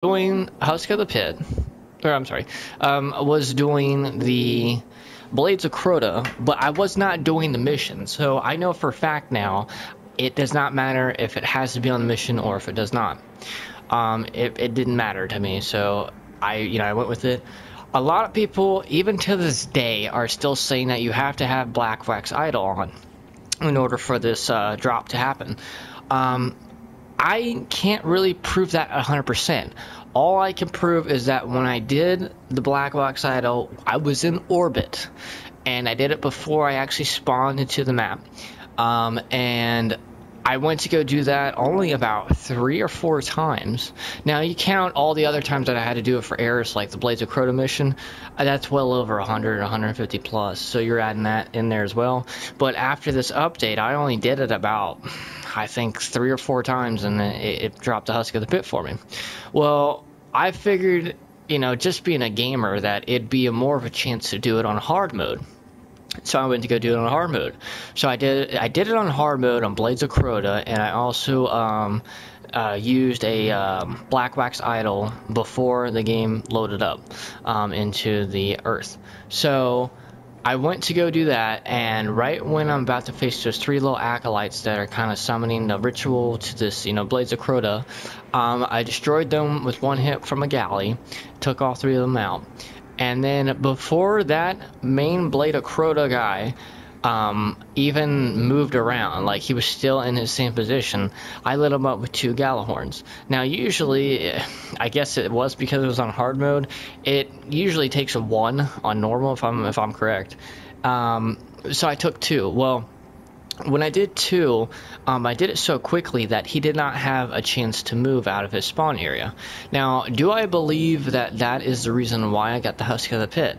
doing Husk of the Pit, or I'm sorry, was doing the Blades of Crota, but I was not doing the mission. So I know for a fact now, it does not matter if it has to be on the mission or if it does not. It didn't matter to me, so I went with it. A lot of people, even to this day, are still saying that you have to have Black Wax Idol on in order for this drop to happen. I can't really prove that 100%. All I can prove is that when I did the Black Wax Idol, I was in orbit, and I did it before I actually spawned into the map. And I went to go do that only about 3 or 4 times. Now, you count all the other times that I had to do it for Eris, like the Blades of Crota mission, that's well over 100, 150 plus, so you're adding that in there as well. But after this update, I only did it about, I think, 3 or 4 times, and it dropped the Husk of the Pit for me. Well, I figured, just being a gamer, that it'd be more of a chance to do it on hard mode. So I went to go do it on hard mode. So I did it on hard mode on Blades of Crota, and I also used a Black Wax Idol before the game loaded up into the Earth. So I went to go do that, and right when I'm about to face those 3 little acolytes that are kind of summoning the ritual to this, Blades of Crota, I destroyed them with 1 hit from a galley, took all 3 of them out. And then before that main Blade of Crota guy even moved around, like he was still in his same position, I lit him up with 2 Galahorns. Now usually, I guess it was because it was on hard mode, it usually takes a 1 on normal if I'm correct. So I took 2. Well, when I did 2, I did it so quickly that he did not have a chance to move out of his spawn area. Now, do I believe that that is the reason why I got the Husk of the Pit?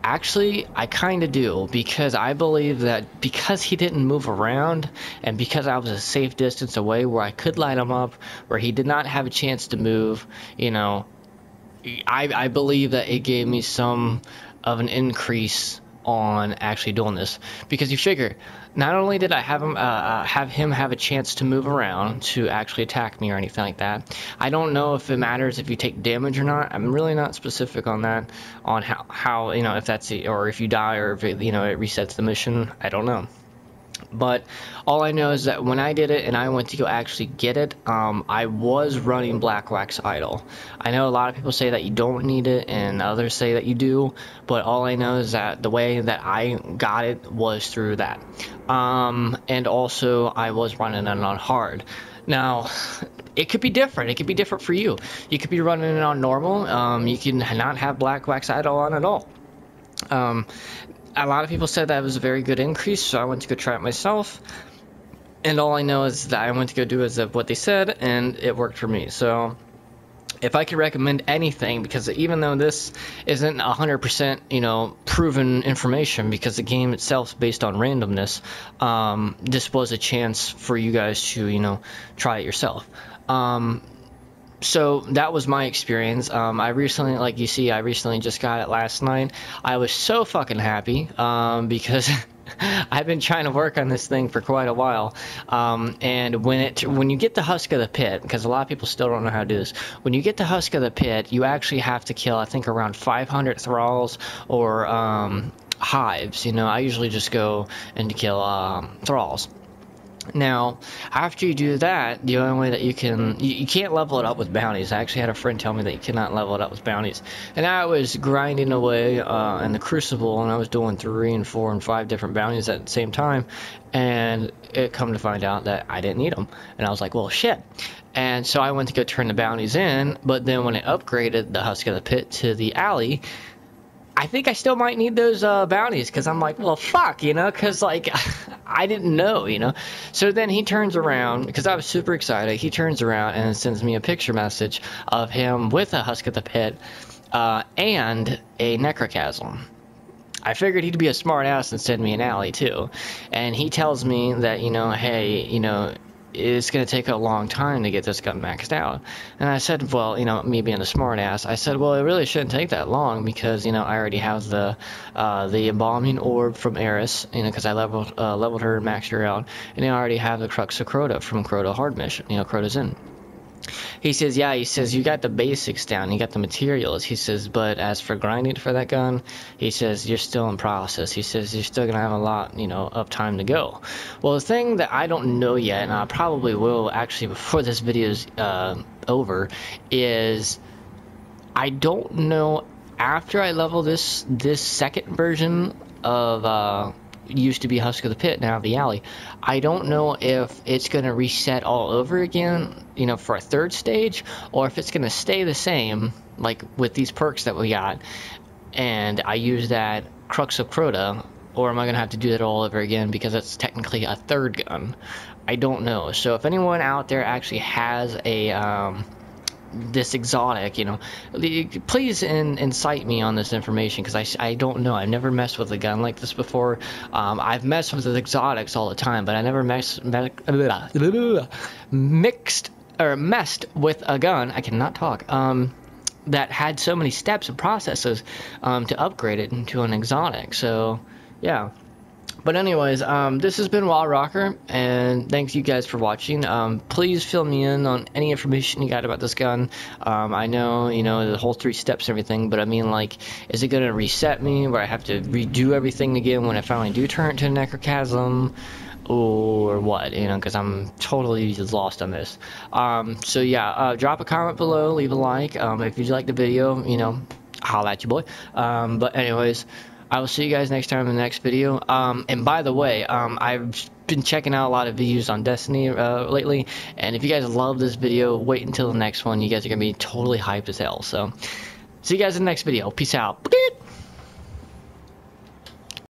Actually, I kind of do, because I believe that because he didn't move around, and because I was a safe distance away where I could light him up, where he did not have a chance to move, I believe that it gave me some of an increase on actually doing this, because you figure, not only did I have him have a chance to move around to actually attack me or anything like that. I don't know if it matters if you take damage or not. I'm really not specific on that, on how if that's it, or if you die, or if it resets the mission. I don't know. But all I know is that when I did it and I went to go actually get it, I was running Black Wax Idol. I know a lot of people say that you don't need it, and others say that you do, but all I know is that the way that I got it was through that. And also, I was running it on hard. Now, it could be different. It could be different for you. You could be running it on normal. You can not have Black Wax Idol on at all. A lot of people said that it was a very good increase, so I went to go try it myself. And all I know is that I went to go do as what they said, and it worked for me. So if I could recommend anything, because even though this isn't 100%, proven information, because the game itself is based on randomness, this was a chance for you guys to, try it yourself. So that was my experience. I recently, like you see, I recently just got it last night. I was so fucking happy because I've been trying to work on this thing for quite a while. And when you get the Husk of the Pit, because a lot of people still don't know how to do this, when you get the Husk of the Pit, you actually have to kill, I think, around 500 thralls or hives. I usually just go and kill thralls. Now, after you do that, the only way that you can't level it up with bounties. I actually had a friend tell me that you cannot level it up with bounties. And I was grinding away in the Crucible, and I was doing 3 and 4 and 5 different bounties at the same time, and it come to find out that I didn't need them. And I was like, well, shit. And so I went to go turn the bounties in, but then when it upgraded the Husk of the Pit to the alley, I think I still might need those bounties, because I'm like, well, fuck, because, like, I didn't know, So then he turns around, because I was super excited, he turns around and sends me a picture message of him with a Husk of the Pit and a Necrochasm. I figured he'd be a smart ass and send me an alley, too. And he tells me that, hey, it's going to take a long time to get this gun maxed out. And I said, well, me being a smart ass, I said, well, it really shouldn't take that long, because, I already have the embalming orb from Eris, because I leveled her and maxed her out, and I already have the Crux of Crota from Crota Hard Mission, Crota's Inn. He says, yeah, he says, you got the basics down, you got the materials. He says, but as for grinding for that gun, he says, you're still in process. He says, you're still going to have a lot, you know, of time to go. Well, the thing that I don't know yet, and I probably will actually before this video is over, is I don't know after I level this second version of used to be Husk of the Pit, now the Alley. I don't know if it's going to reset all over again, you know, for a third stage, or if it's going to stay the same, like with these perks that we got, and I use that Crux of Crota, or am I going to have to do that all over again because it's technically a third gun? I don't know. So if anyone out there actually has a this exotic, you know, please incite me on this information, because I don't know. I've never messed with a gun like this before. I've messed with the exotics all the time, but I never messed with a gun. I cannot talk. That had so many steps and processes to upgrade it into an exotic. So yeah. But anyways, this has been Wild Rocker, and thanks you guys for watching. Please fill me in on any information you got about this gun. I know, you know, the whole 3 steps and everything, but I mean, like, is it going to reset me where I have to redo everything again when I finally do turn it to a Necrochasm? Or what, you know, because I'm totally lost on this. So yeah, drop a comment below, leave a like. If you like the video, you know, holla at you, boy. But anyways, I will see you guys next time in the next video. And by the way, I've been checking out a lot of videos on Destiny lately, and if you guys love this video, wait until the next one. You guys are gonna be totally hyped as hell. So see you guys in the next video. Peace out.